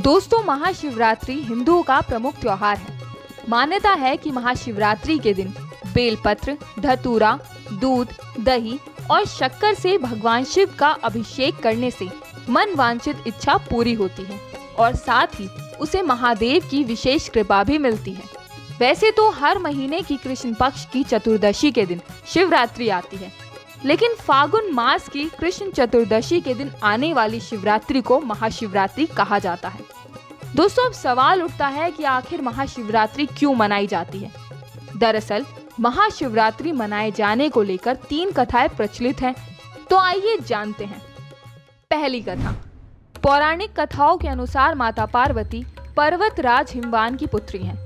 दोस्तों, महाशिवरात्रि हिंदुओं का प्रमुख त्योहार है। मान्यता है कि महाशिवरात्रि के दिन बेलपत्र, धतूरा, दूध, दही और शक्कर से भगवान शिव का अभिषेक करने से मन वांछित इच्छा पूरी होती है और साथ ही उसे महादेव की विशेष कृपा भी मिलती है। वैसे तो हर महीने की कृष्ण पक्ष की चतुर्दशी के दिन शिवरात्रि आती है, लेकिन फागुन मास की कृष्ण चतुर्दशी के दिन आने वाली शिवरात्रि को महाशिवरात्रि कहा जाता है। दोस्तों, अब सवाल उठता है कि आखिर महाशिवरात्रि क्यों मनाई जाती है। दरअसल महाशिवरात्रि मनाए जाने को लेकर 3 कथाएं प्रचलित हैं, तो आइए जानते हैं। पहली कथा, पौराणिक कथाओं के अनुसार माता पार्वती पर्वतराज हिमवान की पुत्री हैं।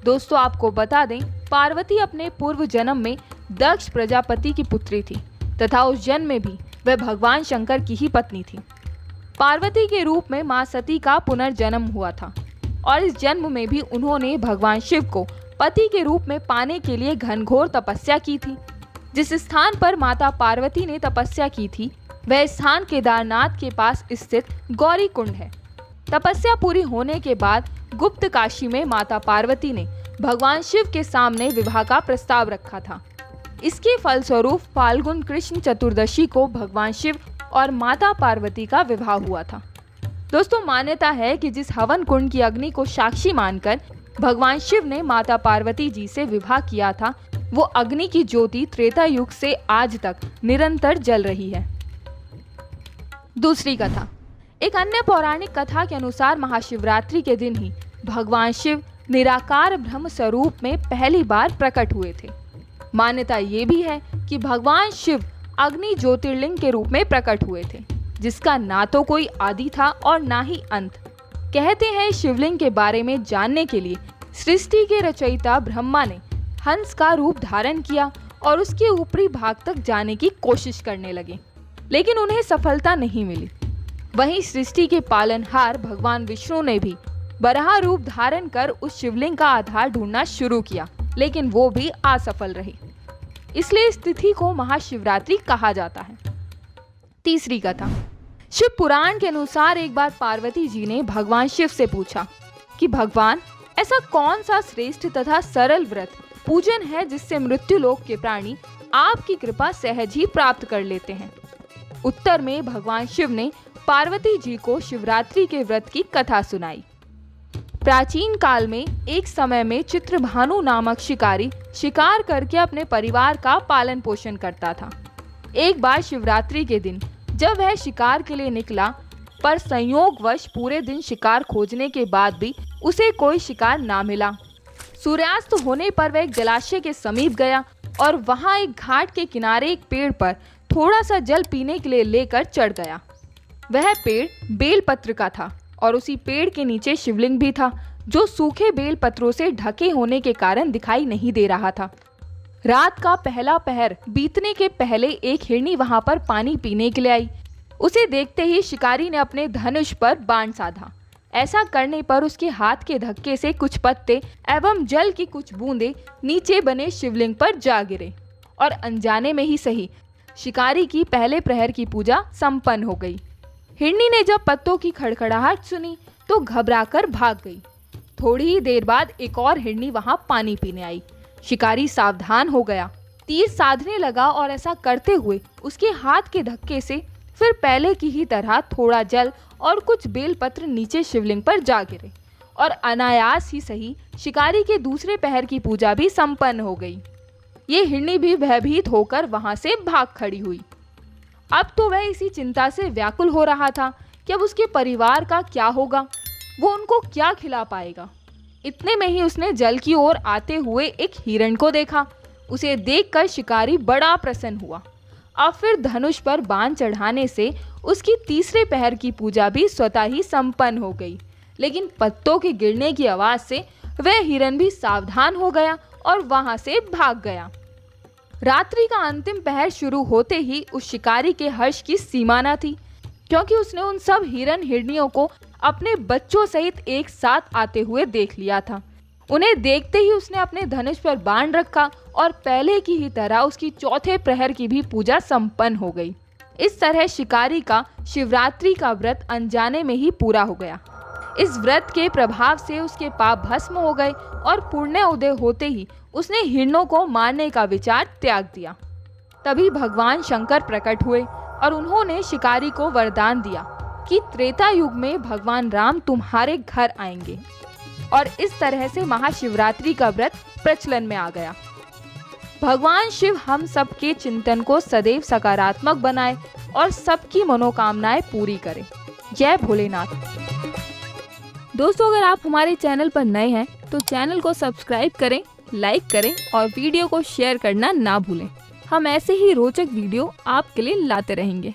दोस्तों, आपको बता दें, पार्वती अपने पूर्व जन्म में दक्ष प्रजापति की पुत्री थी तथा उस जन्म में भी वह भगवान शंकर की ही पत्नी थी। पार्वती के रूप में मां सती का पुनर्जन्म हुआ था और इस जन्म में भी उन्होंने भगवान शिव को पति के रूप में पाने के लिए घनघोर तपस्या की थी। जिस स्थान पर माता पार्वती ने तपस्या की थी वह स्थान केदारनाथ के पास स्थित गौरी कुंड है। तपस्या पूरी होने के बाद गुप्त काशी में माता पार्वती ने भगवान शिव के सामने विवाह का प्रस्ताव रखा था। इसके फलस्वरूप फाल्गुन कृष्ण चतुर्दशी को भगवान शिव और माता पार्वती का विवाह हुआ था। दोस्तों, मान्यता है कि जिस हवन कुंड की अग्नि को साक्षी मानकर भगवान शिव ने माता पार्वती जी से विवाह किया था, वो अग्नि की ज्योति त्रेता युग से आज तक निरंतर जल रही है। दूसरी कथा, एक अन्य पौराणिक कथा के अनुसार महाशिवरात्रि के दिन ही भगवान शिव निराकार ब्रह्म स्वरूप में पहली बार प्रकट हुए थे। मान्यता ये भी है कि भगवान शिव अग्नि ज्योतिर्लिंग के रूप में प्रकट हुए थे, जिसका ना तो कोई आदि था और ना ही अंत। कहते हैं शिवलिंग के बारे में जानने के लिए सृष्टि के रचयिता ब्रह्मा ने हंस का रूप धारण किया और उसके ऊपरी भाग तक जाने की कोशिश करने लगे, लेकिन उन्हें सफलता नहीं मिली। वहीं सृष्टि के पालनहार भगवान विष्णु ने भी बराह रूप धारण कर उस शिवलिंग का आधार ढूंढना शुरू किया, लेकिन वो भी असफल रही। इसलिए इस तिथि को महाशिवरात्रि कहा जाता है। तीसरी कथा, शिव पुराण के अनुसार एक बार पार्वती जी ने भगवान शिव से पूछा कि भगवान, ऐसा कौन सा श्रेष्ठ तथा सरल व्रत पूजन है जिससे मृत्युलोक के प्राणी आपकी कृपा सहज ही प्राप्त कर लेते हैं। उत्तर में भगवान शिव ने पार्वती जी को शिवरात्रि के व्रत की कथा सुनाई। प्राचीन काल में एक समय में चित्रभानु नामक शिकारी शिकार करके अपने परिवार का पालन पोषण करता था। एक बार शिवरात्रि के दिन जब वह शिकार के लिए निकला, पर संयोगवश पूरे दिन शिकार खोजने के बाद भी उसे कोई शिकार ना मिला। सूर्यास्त होने पर वह एक जलाशय के समीप गया और वहां एक घाट के किनारे एक पेड़ पर थोड़ा सा जल पीने के लिए लेकर चढ़ गया। वह पेड़ बेलपत्र का था और उसी पेड़ के नीचे शिवलिंग भी था, जो सूखे बेलपत्रों से ढके होने के कारण दिखाई नहीं दे रहा था। रात का पहला पहर बीतने के पहले एक हिरनी वहां पर पानी पीने के लिए आई। उसे देखते ही शिकारी ने अपने धनुष पर बाण साधा। ऐसा करने पर उसके हाथ के धक्के से कुछ पत्ते एवं जल की कुछ बूंदें नीचे बने शिवलिंग पर जा गिरे और अनजाने में ही सही शिकारी की पहले प्रहर की पूजा संपन्न हो गई। हिरनी ने जब पत्तों की खड़खड़ाहट सुनी तो घबराकर भाग गई। थोड़ी ही देर बाद एक और हिरनी वहां पानी पीने आई। शिकारी सावधान हो गया, तीर साधने लगा और ऐसा करते हुए उसके हाथ के धक्के से फिर पहले की ही तरह थोड़ा जल और कुछ बेलपत्र नीचे शिवलिंग पर जा गिरे और अनायास ही सही शिकारी के दूसरे पहर की पूजा भी संपन्न हो गई। ये हिरनी भी भयभीत होकर वहां से भाग खड़ी हुई। अब तो वह इसी चिंता से व्याकुल हो रहा था कि अब उसके परिवार का क्या होगा, वो उनको क्या खिला पाएगा। इतने में ही उसने जल की ओर आते हुए एक हिरण को देखा। उसे देखकर शिकारी बड़ा प्रसन्न हुआ। अब फिर धनुष पर बाण चढ़ाने से उसकी तीसरे पहर की पूजा भी स्वतः ही संपन्न हो गई, लेकिन पत्तों के गिरने की आवाज से वह हिरण भी सावधान हो गया और वहां से भाग गया। रात्रि का अंतिम पहर शुरू होते ही उस शिकारी के हर्ष की सीमा न थी, क्योंकि उसने उन सब हिरण हिरनियों को अपने बच्चों सहित एक साथ आते हुए देख लिया था। उन्हें देखते ही उसने अपने धनुष पर बाण रखा और पहले की ही तरह उसकी चौथे प्रहर की भी पूजा संपन्न हो गई। इस तरह शिकारी का शिवरात्रि का व्रत अनजाने में ही पूरा हो गया। इस व्रत के प्रभाव से उसके पाप भस्म हो गए और पुण्य उदय होते ही उसने हिरणों को मारने का विचार त्याग दिया। तभी भगवान शंकर प्रकट हुए और उन्होंने शिकारी को वरदान दिया कि त्रेता युग में भगवान राम तुम्हारे घर आएंगे। और इस तरह से महाशिवरात्रि का व्रत प्रचलन में आ गया। भगवान शिव हम सबके चिंतन को सदैव सकारात्मक बनाए और सबकी मनोकामनाएं पूरी करें। जय भोलेनाथ। दोस्तों, अगर आप हमारे चैनल पर नए हैं तो चैनल को सब्सक्राइब करें, लाइक करें और वीडियो को शेयर करना ना भूलें। हम ऐसे ही रोचक वीडियो आपके लिए लाते रहेंगे।